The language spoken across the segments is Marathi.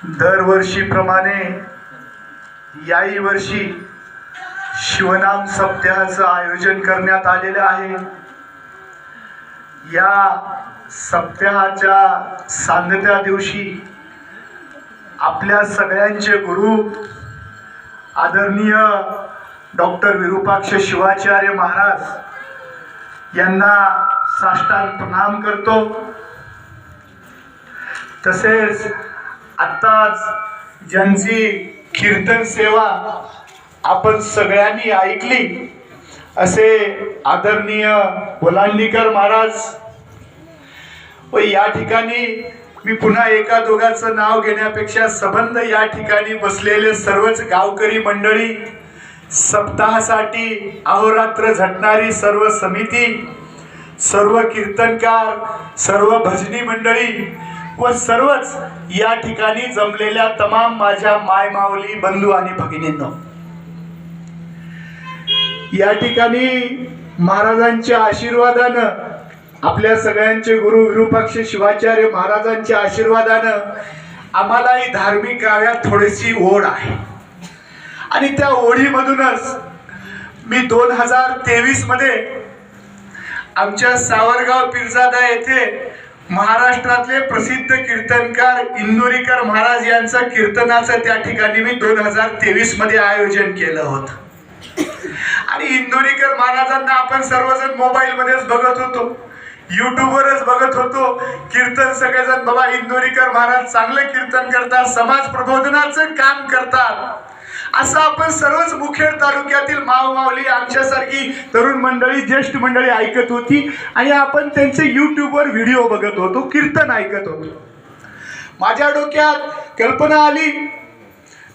दरवर्षीप्रमाणे याही वर्षी शिवनाम सप्ताहाचं आयोजन करण्यात आलेलं आहे। या सप्ताहाच्या सांगत्या दिवशी आपल्या सगळ्यांचे गुरु आदरणीय डॉक्टर विरूपाक्ष शिवाचार्य महाराज यांना साष्टांग प्रणाम करतो। तसेच आत्ताच ज्यांची कीर्तन सेवा आपण सगळ्यांनी ऐकली असे आदरणीय वलांडीकर महाराज व या ठिकाणी मी पुन्हा एका दोघांचं नाव घेण्यापेक्षा संबंध या ठिकाणी बसलेले सर्वच गावकरी मंडळी, सप्ताहासाठी अहोरात्र झटणारी सर्व समिती, सर्व कीर्तनकार, सर्व भजनी मंडळी व सर्वच या ठिकाणी जमलेल्या तमाम माझ्या माय माऊली बंधू आणि भगिनींनो, या ठिकाणी महाराजांच्या आशीर्वादानं, आपल्या सगळ्यांचे गुरु विरूपाक्ष शिवाचार्य महाराजांच्या आशीर्वादानं आम्हालाही धार्मिक कार्यात थोडीशी ओढ आहे आणि त्या ओढीमधूनच मी 2023 मध्ये आमच्या सावरगाव पिरजादा येथे महाराष्ट्रातले प्रसिद्ध कीर्तनकार इंदोरीकर महाराज यांचं कीर्तनाचं त्या ठिकाणी मी 2023 मध्ये आयोजन केलं होतं। आणि इंदोरीकर महाराजांना आपण सर्वजण मोबाईल मध्येच बघत होतो, युट्यूबवरच बघत होतो। कीर्तन सगळेजण बाबा इंदोरीकर महाराज चांगले कीर्तन करतात, समाज प्रबोधनाचं काम करतात असं आपण सर्वच मुखेड तालुक्यातील मावमावली आमच्यासारखी तरुण मंडळी, ज्येष्ठ मंडळी ऐकत होती आणि आपण त्यांचे युट्यूबवर व्हिडिओ बघत होतो, कीर्तन ऐकत होतो। माझ्या डोक्यात कल्पना आली,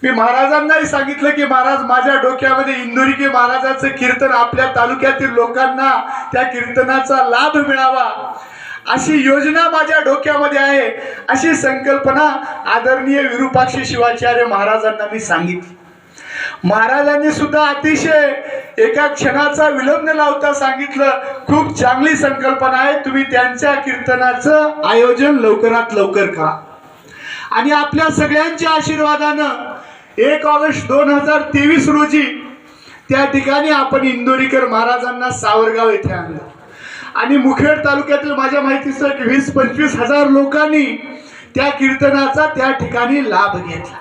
मी महाराजांनाही सांगितलं की महाराज, माझ्या डोक्यामध्ये इंदोरीकर महाराजाचं कीर्तन आपल्या तालुक्यातील लोकांना त्या कीर्तनाचा लाभ मिळावा अशी योजना माझ्या डोक्यामध्ये आहे, अशी संकल्पना आदरणीय विरूपाक्ष शिवाचार्य महाराजांना मी सांगितली। महाराजांनी सुद्धा अतिशय एका क्षणाचा विलंब न लावता सांगितलं, खूप चांगली संकल्पना आहे, तुम्ही त्यांच्या कीर्तनाचं आयोजन लवकरात लवकर करा। आणि आपल्या सगळ्यांच्या आशीर्वादानं 1 ऑगस्ट 2023 रोजी त्या ठिकाणी आपण इंदोरीकर महाराजांना सावरगाव येथे आणलं आणि मुखेड तालुक्यातील माझ्या माहितीसह 20-25 हजार लोकांनी त्या कीर्तनाचा त्या ठिकाणी लाभ घेतला।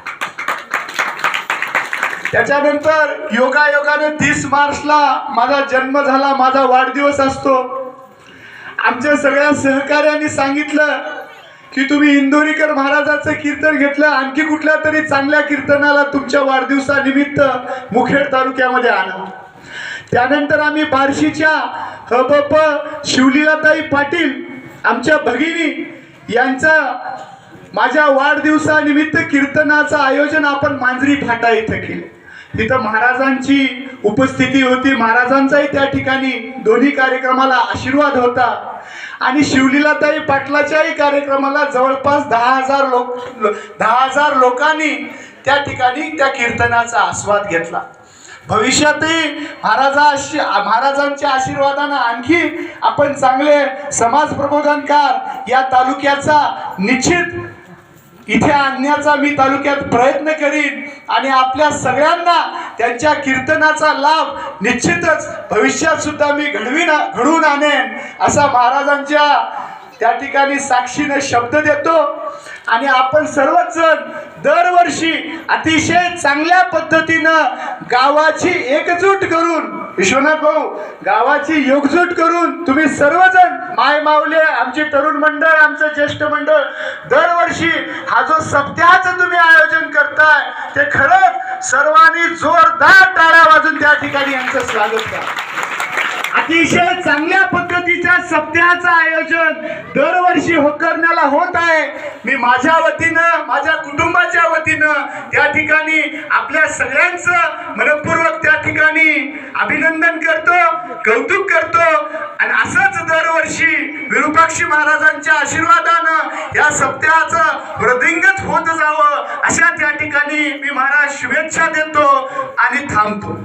त्याच्यानंतर योगायोगाने 30 मार्चला माझा जन्म झाला, माझा वाढदिवस असतो। आमच्या सगळ्या सहकार्यांनी सांगितलं की तुम्ही इंदोरीकर महाराजाचं कीर्तन घेतलं, आणखी कुठल्या तरी चांगल्या कीर्तनाला तुमच्या वाढदिवसानिमित्त मुखेड तालुक्यामध्ये आणा। त्यानंतर आम्ही बार्शीच्या हबप शिवलीलाताई पाटील आमच्या भगिनी यांचा माझ्या वाढदिवसानिमित्त कीर्तनाचं आयोजन आपण मांजरी फाटा इथं केलं। तिथं महाराजांची उपस्थिती होती, महाराजांचाही त्या ठिकाणी दोन्ही कार्यक्रमाला आशीर्वाद होता आणि शिवलीलाताई पाटलाच्याही कार्यक्रमाला जवळपास 10,000 लोकांनी त्या ठिकाणी त्या कीर्तनाचा आस्वाद घेतला। भविष्यातही महाराजांच्या आशीर्वादानं आणखी आपण चांगले समाज प्रबोधनकार या तालुक्याचा निश्चित इथे आणण्याचा मी तालुक्यात प्रयत्न करीन आणि आपल्या सगळ्यांना त्यांच्या कीर्तनाचा लाभ निश्चितच भविष्यात सुद्धा मी घडवून आणेन असा महाराजांच्या त्या ठिकाणी साक्षीने शब्द देतो। आणि आपण सर्वच जण दरवर्षी अतिशय चांगल्या पद्धतीनं गावाची एकजूट करून, विश्वनाथ भाऊ, गावाची एकजूट करून तुम्ही सर्वजण माय माऊले, आमचे तरुण मंडळ, आमचं ज्येष्ठ मंडळ दरवर्षी हा जो सप्ताहाचं तुम्ही आयोजन करताय ते खरंच सर्वांनी जोरदार टाळ्या वाजून त्या ठिकाणी यांचं स्वागत करा। अतिशय चांगल्या पद्धतीच्या सप्ताहाचं आयोजन दरवर्षी करण्याला होत आहे। मी माझ्या वतीनं, माझ्या कुटुंबाच्या वतीनं त्या ठिकाणी आपल्या सगळ्यांचं मनपूर्वक त्या ठिकाणी अभिनंदन करतो, कौतुक करतो आणि असंच दरवर्षी विरूपाक्ष महाराजांच्या आशीर्वादानं या सप्ताहाचं वृद्धिंगत होत जावं अशा त्या ठिकाणी मी महाराज शुभेच्छा देतो आणि थांबतो।